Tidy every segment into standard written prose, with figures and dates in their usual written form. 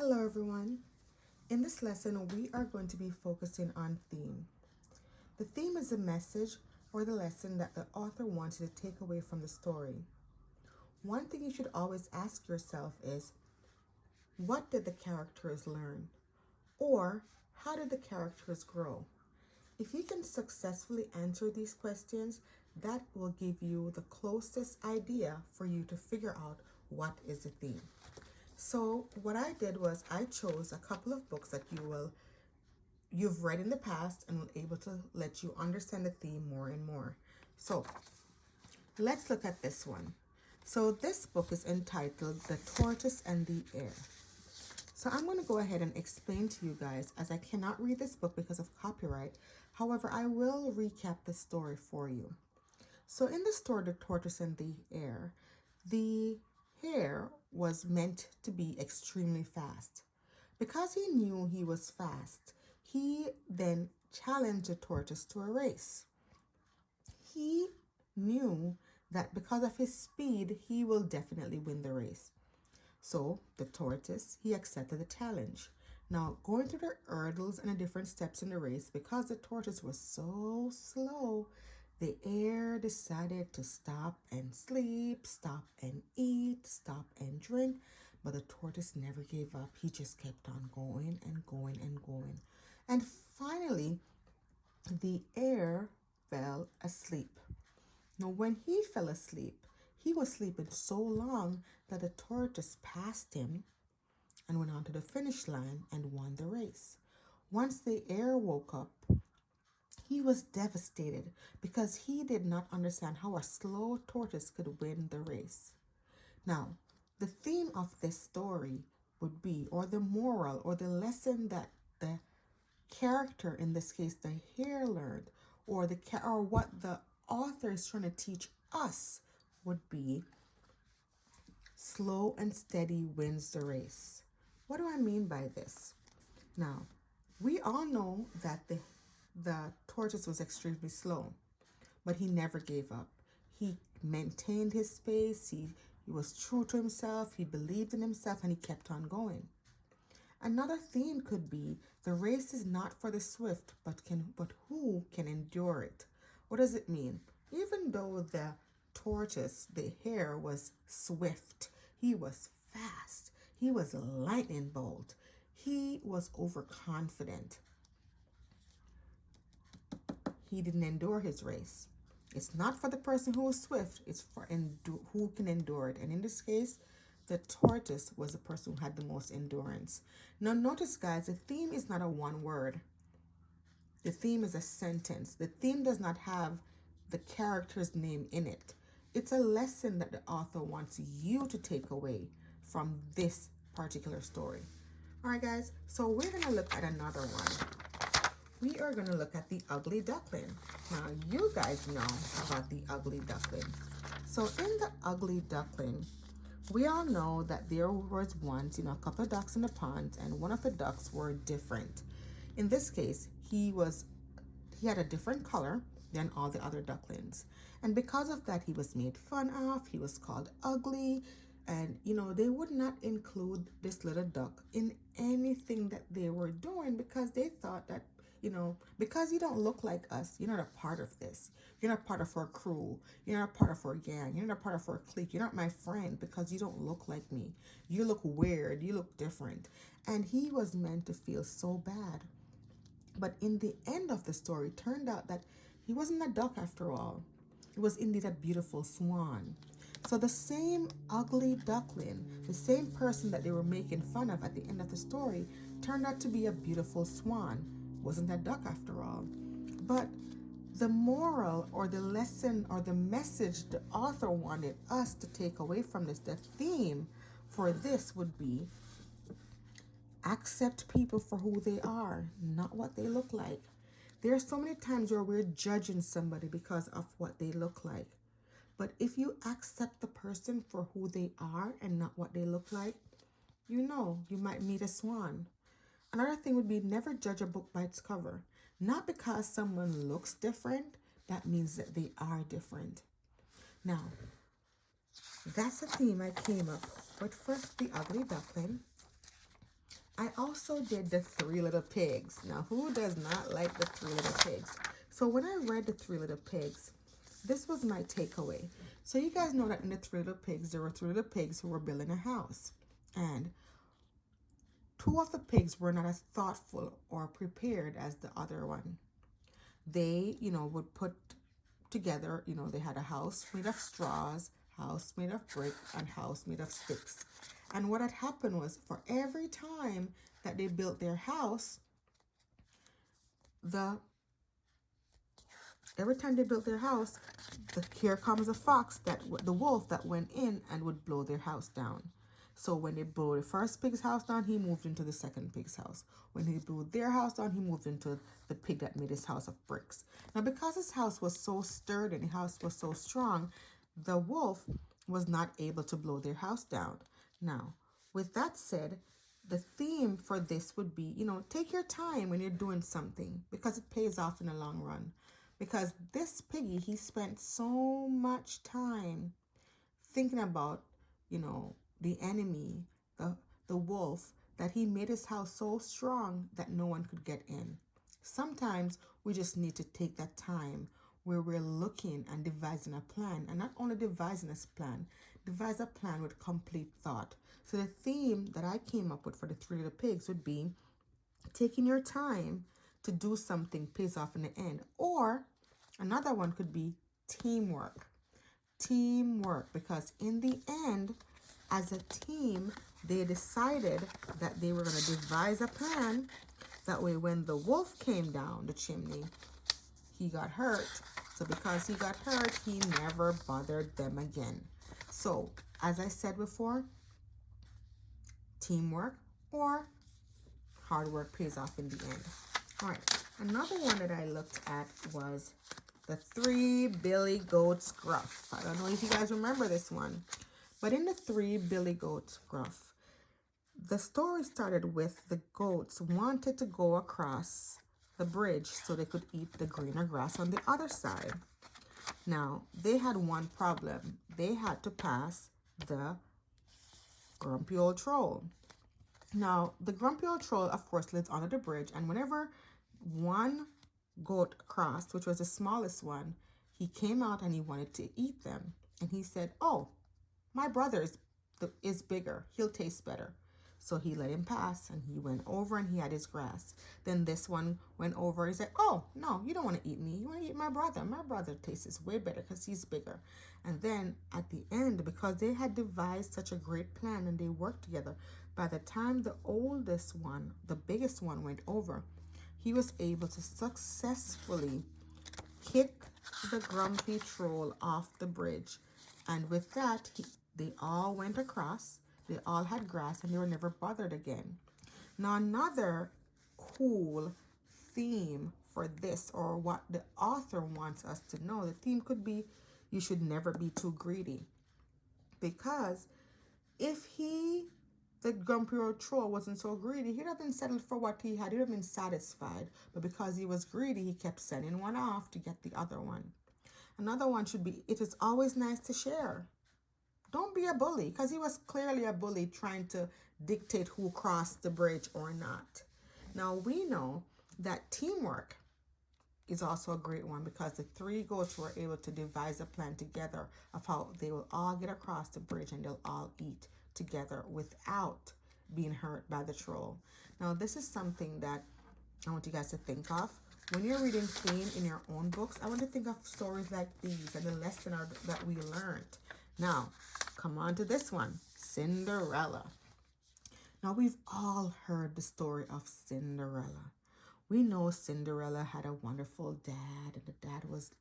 Hello everyone. In this lesson, we are going to be focusing on theme. The theme is the message or the lesson that the author wanted to take away from the story. One thing you should always ask yourself is, what did the characters learn? Or how did the characters grow? If you can successfully answer these questions, that will give you the closest idea for you to figure out what is the theme. So what I did was I chose a couple of books that you've read in the past and will able to let you understand the theme more and more. So let's look at this one. So this book is entitled The Tortoise and the Hare. So I'm going to go ahead and explain to you guys, as I cannot read this book because of copyright. However, I will recap the story for you. So in the story, The Tortoise and the hare was meant to be extremely fast. Because he knew he was fast, he then challenged the tortoise to a race. He knew that because of his speed, he will definitely win the race. So the tortoise, he accepted the challenge. Now, going through the hurdles and the different steps in the race, because the tortoise was so slow, the hare decided to stop and sleep, stop and eat, stop and drink, but the tortoise never gave up. He just kept on going and going and going. And finally, the hare fell asleep. Now, when he fell asleep, he was sleeping so long that the tortoise passed him and went on to the finish line and won the race. Once the hare woke up, he was devastated because he did not understand how a slow tortoise could win the race. Now, the theme of this story would be, or the moral, or the lesson that the character, in this case the hare, learned, or what the author is trying to teach us, would be, slow and steady wins the race. What do I mean by this? Now, we all know that the tortoise was extremely slow, but he never gave up. He maintained his pace. He was true to himself. He believed in himself, and he kept on going. Another theme could be, the race is not for the swift, but who can endure it? What does it mean? Even though the tortoise, the hare, was swift, he was fast, he was lightning bolt, he was overconfident, he didn't endure his race. It's not for the person who is swift, it's for who can endure it. And in this case, the tortoise was the person who had the most endurance. Now notice, guys, the theme is not a one word. The theme is a sentence. The theme does not have the character's name in it. It's a lesson that the author wants you to take away from this particular story. All right, guys, so we're going to look at another one. We are going to look at the Ugly Duckling. Now, you guys know about the Ugly Duckling. So in the Ugly Duckling, we all know that there was once, a couple of ducks in the pond, and one of the ducks were different. In this case, he had a different color than all the other ducklings. And because of that, he was made fun of. He was called ugly. And, they would not include this little duck in anything that they were doing because they thought that, because you don't look like us, you're not a part of this. You're not part of our crew. You're not part of our gang. You're not part of our clique. You're not my friend because you don't look like me. You look weird. You look different. And he was meant to feel so bad. But in the end of the story, turned out that he wasn't a duck after all. He was indeed a beautiful swan. So the same ugly duckling, the same person that they were making fun of at the end of the story, turned out to be a beautiful swan. Wasn't a duck after all. But the moral, or the lesson, or the message the author wanted us to take away from this, the theme for this would be, accept people for who they are, not what they look like. There are so many times where we're judging somebody because of what they look like. But if you accept the person for who they are and not what they look like, you might meet a swan. Another thing would be, never judge a book by its cover. Not because someone looks different, that means that they are different. Now, that's the theme I came up with for the Ugly Duckling. I also did the Three Little Pigs. Now, who does not like the Three Little Pigs? So when I read the Three Little Pigs, this was my takeaway. So you guys know that in the Three Little Pigs, there were three little pigs who were building a house. And two of the pigs were not as thoughtful or prepared as the other one. They, would put together, they had a house made of straws, house made of brick, and house made of sticks. And what had happened was, for every time that they built their house, every time they built their house, here comes the wolf that went in and would blow their house down. So when they blew the first pig's house down, he moved into the second pig's house. When he blew their house down, he moved into the pig that made his house of bricks. Now, because his house was so sturdy and the house was so strong, the wolf was not able to blow their house down. Now, with that said, the theme for this would be, take your time when you're doing something, because it pays off in the long run. Because this piggy, he spent so much time thinking about, the enemy, the wolf, that he made his house so strong that no one could get in. Sometimes we just need to take that time where we're looking and devising a plan, and not only devising a plan, devise a plan with complete thought. So the theme that I came up with for the Three Little Pigs would be taking your time to do something pays off in the end. Or another one could be teamwork. Teamwork, because in the end, as a team, they decided that they were going to devise a plan. That way, when the wolf came down the chimney, he got hurt. So because he got hurt, he never bothered them again. So, as I said before, teamwork or hard work pays off in the end. All right, another one that I looked at was the Three Billy Goats Gruff. I don't know if you guys remember this one. But in the Three Billy Goats Gruff, the story started with the goats wanted to go across the bridge so they could eat the greener grass on the other side. Now, they had one problem. They had to pass the grumpy old troll. Now, the grumpy old troll, of course, lives under the bridge, and whenever one goat crossed, which was the smallest one, he came out and he wanted to eat them. And he said, "Oh, my brother is bigger. He'll taste better." So he let him pass, and he went over and he had his grass. Then this one went over. He said, "Oh, no, you don't want to eat me. You want to eat my brother. My brother tastes way better because he's bigger." And then at the end, because they had devised such a great plan and they worked together, by the time the oldest one, the biggest one, went over, he was able to successfully kick the grumpy troll off the bridge. And with that, they all went across, they all had grass, and they were never bothered again. Now, another cool theme for this, or what the author wants us to know, the theme could be, you should never be too greedy. Because if the grumpy old troll, wasn't so greedy, he'd have been settled for what he had. He'd have been satisfied. But because he was greedy, he kept sending one off to get the other one. Another one should be, it is always nice to share. Don't be a bully, because he was clearly a bully trying to dictate who crossed the bridge or not. Now, we know that teamwork is also a great one, because the three goats were able to devise a plan together of how they will all get across the bridge and they'll all eat together without being hurt by the troll. Now, this is something that I want you guys to think of. When you're reading theme in your own books, I want to think of stories like these and the lesson that we learned. Now, come on to this one, Cinderella. Now, we've all heard the story of Cinderella. We know Cinderella had a wonderful dad, and the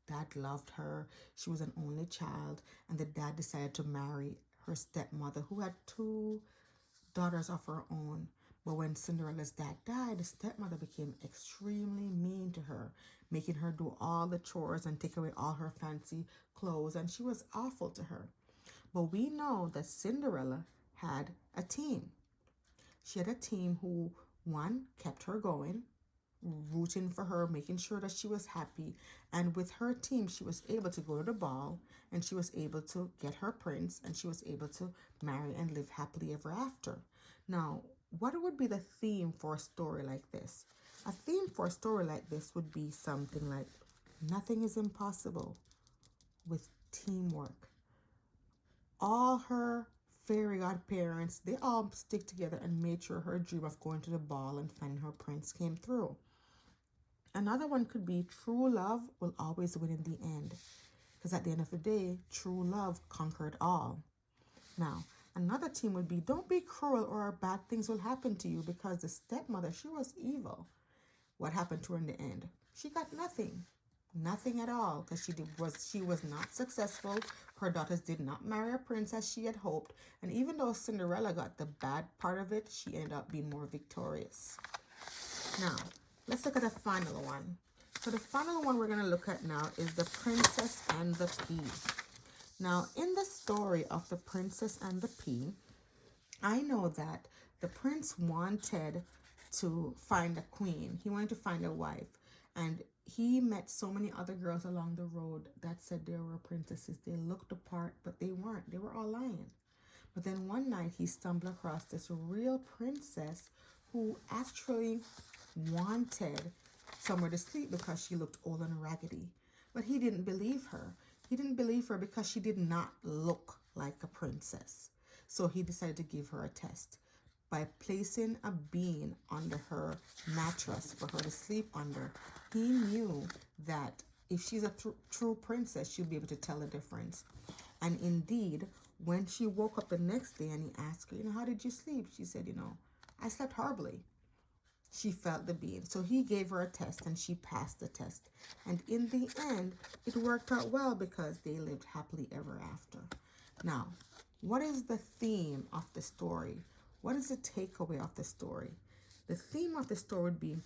dad loved her. She was an only child, and the dad decided to marry her stepmother, who had two daughters of her own. But when Cinderella's dad died, the stepmother became extremely mean to her, making her do all the chores and take away all her fancy clothes, and she was awful to her. But we know that Cinderella had a team. She had a team who, one, kept her going, rooting for her, making sure that she was happy. And with her team, she was able to go to the ball, and she was able to get her prince, and she was able to marry and live happily ever after. Now, what would be the theme for a story like this? A theme for a story like this would be something like, nothing is impossible with teamwork. All her fairy godparents, they all stick together and made sure her dream of going to the ball and finding her prince came through. Another one could be, true love will always win in the end. Because at the end of the day, true love conquered all. Now, another team would be, don't be cruel or bad things will happen to you, because the stepmother, she was evil. What happened to her in the end? She got nothing. Nothing at all, because she was not successful. Her daughters did not marry a prince as she had hoped. And even though Cinderella got the bad part of it, she ended up being more victorious. Now, let's look at the final one. So the final one we're going to look at now is the Princess and the Pea. Now, in the story of the Princess and the Pea, I know that the prince wanted to find a queen. He wanted to find a wife. And he met so many other girls along the road that said they were princesses. They looked apart, but they weren't. They were all lying. But then one night he stumbled across this real princess who actually wanted somewhere to sleep because she looked old and raggedy. But he didn't believe her. He didn't believe her because she did not look like a princess. So he decided to give her a test by placing a bean under her mattress for her to sleep under. He knew that if she's a true princess, she'll be able to tell the difference. And indeed, when she woke up the next day and he asked her, how did you sleep? She said, I slept horribly. She felt the bean. So he gave her a test and she passed the test. And in the end, it worked out well because they lived happily ever after. Now, what is the theme of the story? What is the takeaway of the story? The theme of the story would be,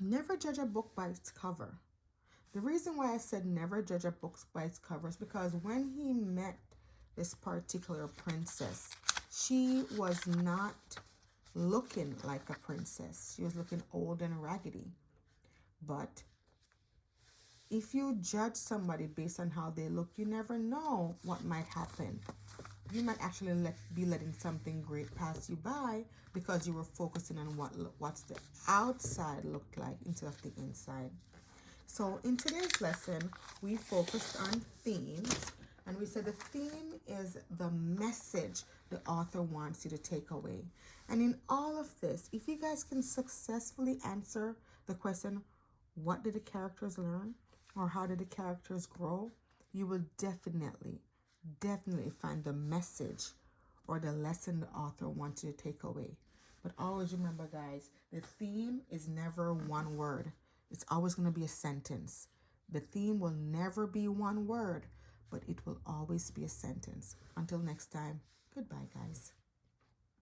never judge a book by its cover. The reason why I said never judge a book by its cover is because when he met this particular princess, she was not looking like a princess. She was looking old and raggedy. But if you judge somebody based on how they look, you never know what might happen. You might actually be letting something great pass you by because you were focusing on what's the outside looked like instead of the inside. So in today's lesson, we focused on themes, and we said the theme is the message the author wants you to take away. And in all of this, if you guys can successfully answer the question, what did the characters learn? Or how did the characters grow? You will definitely find the message or the lesson the author wants you to take away. But always remember, guys, the theme is never one word. It's always going to be a sentence. The theme will never be one word, but it will always be a sentence. Until next time, goodbye, guys.